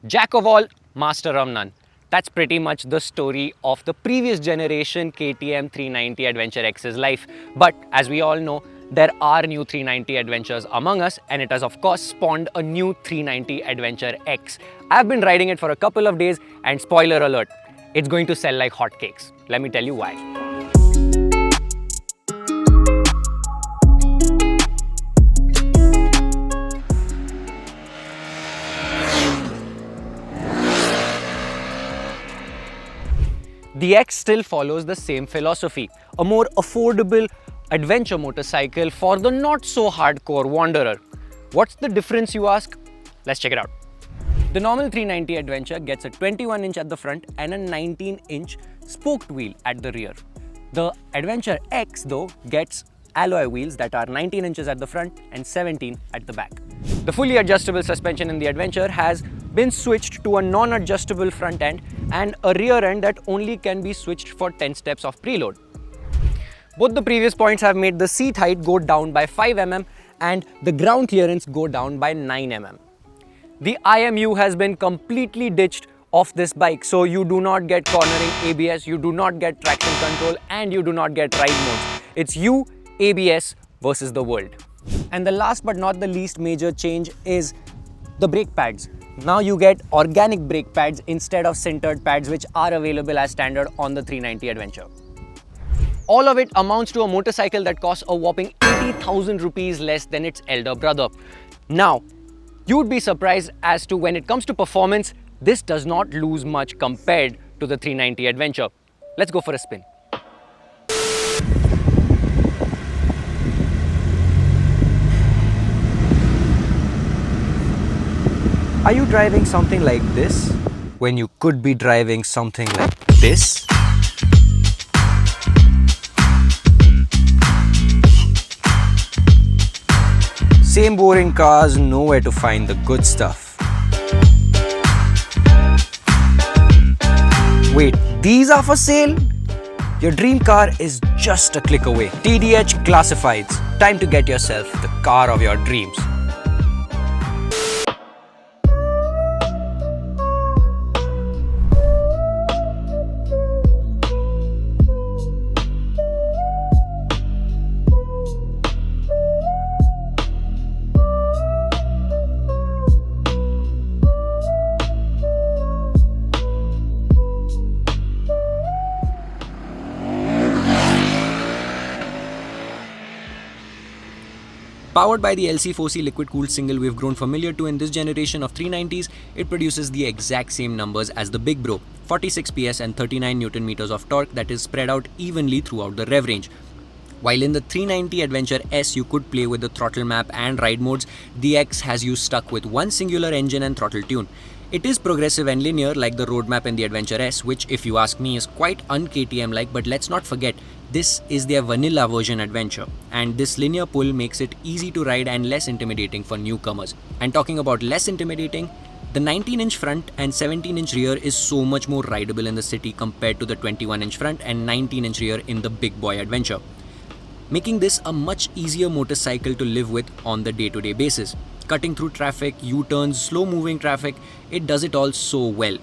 Jack of all, master of none. That's pretty much the story of the previous generation KTM 390 Adventure X's life. But as we all know, there are new 390 adventures among us, and it has of course spawned a new 390 Adventure X. I've been riding it for a couple of days, and spoiler alert, it's going to sell like hotcakes. Let me tell you why. The X still follows the same philosophy, a more affordable adventure motorcycle for the not so hardcore wanderer. What's the difference, you ask? Let's check it out. The normal 390 Adventure gets a 21-inch at the front and a 19-inch spoked wheel at the rear. The Adventure X though gets alloy wheels that are 19 inches at the front and 17 at the back. The fully adjustable suspension in the Adventure has been switched to a non-adjustable front end and a rear end that only can be switched for 10 steps of preload. Both the previous points have made the seat height go down by 5 mm and the ground clearance go down by 9 mm. The IMU has been completely ditched off this bike, so you do not get cornering ABS, you do not get traction control, and you do not get ride modes. It's you, ABS versus the world. And the last but not the least major change is the brake pads. Now you get organic brake pads instead of sintered pads, which are available as standard on the 390 Adventure. All of it amounts to a motorcycle that costs a whopping 80,000 rupees less than its elder brother. Now, you'd be surprised as to when it comes to performance, this does not lose much compared to the 390 Adventure. Let's go for a spin. Are you driving something like this when you could be driving something like this? Same boring cars, nowhere to find the good stuff. Wait, these are for sale? Your dream car is just a click away. TDH Classifieds. Time to get yourself the car of your dreams. Powered by the LC4C liquid-cooled single we've grown familiar to in this generation of 390s, it produces the exact same numbers as the Big Bro, 46 PS and 39 Nm of torque that is spread out evenly throughout the rev range. While in the 390 Adventure S you could play with the throttle map and ride modes, the X has you stuck with one singular engine and throttle tune. It is progressive and linear like the roadmap in the Adventure S, which if you ask me is quite un-KTM-like, but let's not forget, this is their vanilla version Adventure, and this linear pull makes it easy to ride and less intimidating for newcomers. And talking about less intimidating, the 19-inch front and 17-inch rear is so much more rideable in the city compared to the 21-inch front and 19-inch rear in the big boy Adventure, making this a much easier motorcycle to live with on the day-to-day basis. Cutting through traffic, U-turns, slow-moving traffic, it does it all so well.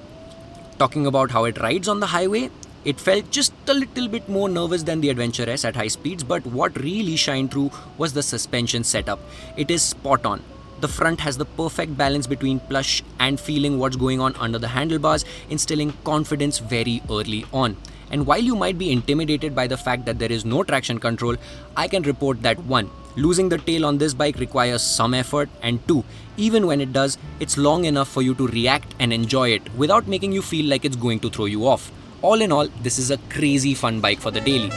Talking about how it rides on the highway, it felt just a little bit more nervous than the Adventure S at high speeds, but what really shined through was the suspension setup. It is spot on. The front has the perfect balance between plush and feeling what's going on under the handlebars, instilling confidence very early on. And while you might be intimidated by the fact that there is no traction control, I can report that 1. Losing the tail on this bike requires some effort, and 2. Even when it does, it's long enough for you to react and enjoy it without making you feel like it's going to throw you off. All in all, this is a crazy fun bike for the daily.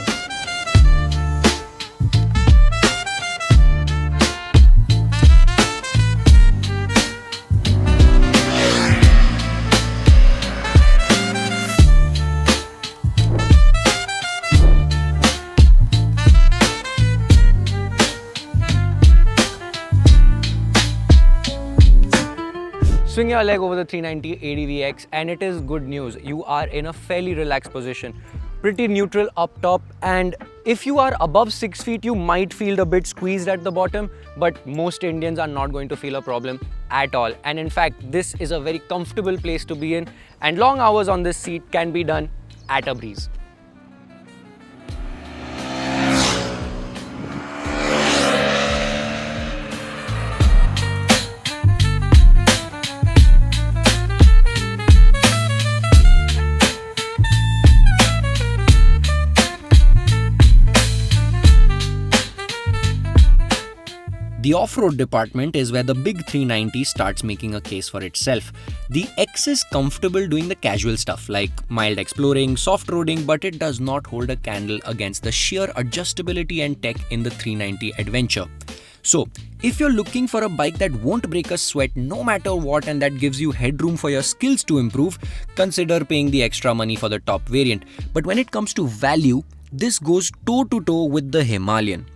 Swing your leg over the 390 ADV X and it is good news. You are in a fairly relaxed position. pretty neutral up top, and if you are above 6 feet, you might feel a bit squeezed at the bottom, but most Indians are not going to feel a problem at all. And in fact, this is a very comfortable place to be in, and long hours on this seat can be done at a breeze. The off-road department is where the big 390 starts making a case for itself. The X is comfortable doing the casual stuff like mild exploring, soft roading, but it does not hold a candle against the sheer adjustability and tech in the 390 Adventure. So, if you're looking for a bike that won't break a sweat no matter what and that gives you headroom for your skills to improve, consider paying the extra money for the top variant. But when it comes to value, this goes toe to toe with the Himalayan.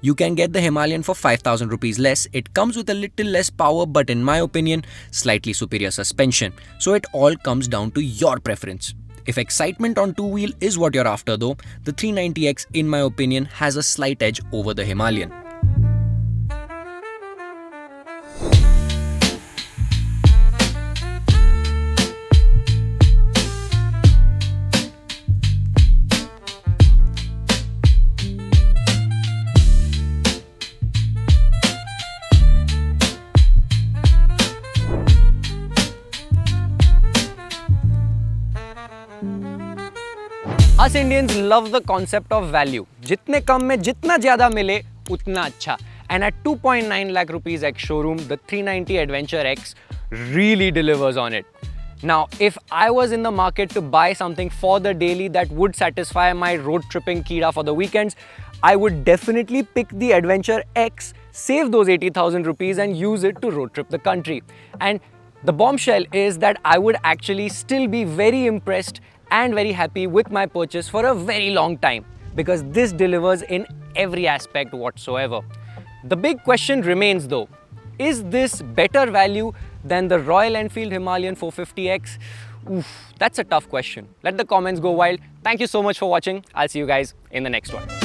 You can get the Himalayan for 5,000 rupees less. It comes with a little less power, but in my opinion, slightly superior suspension. So it all comes down to your preference. If excitement on two-wheel is what you're after though, the 390X in my opinion has a slight edge over the Himalayan. Us Indians love the concept of value. जितने कम में जितना ज़्यादा मिले उतना अच्छा. And at 2.9 lakh rupees ex-showroom, the 390 Adventure X really delivers on it. Now, if I was in the market to buy something for the daily that would satisfy my road tripping kira for the weekends, I would definitely pick the Adventure X, save those 80,000 rupees and use it to road trip the country. And the bombshell is that I would actually still be very impressed and very happy with my purchase for a very long time, because this delivers in every aspect whatsoever. The big question remains though, is this better value than the Royal Enfield Himalayan 450X? Oof, that's a tough question. Let the comments go wild. Thank you so much for watching. I'll see you guys in the next one.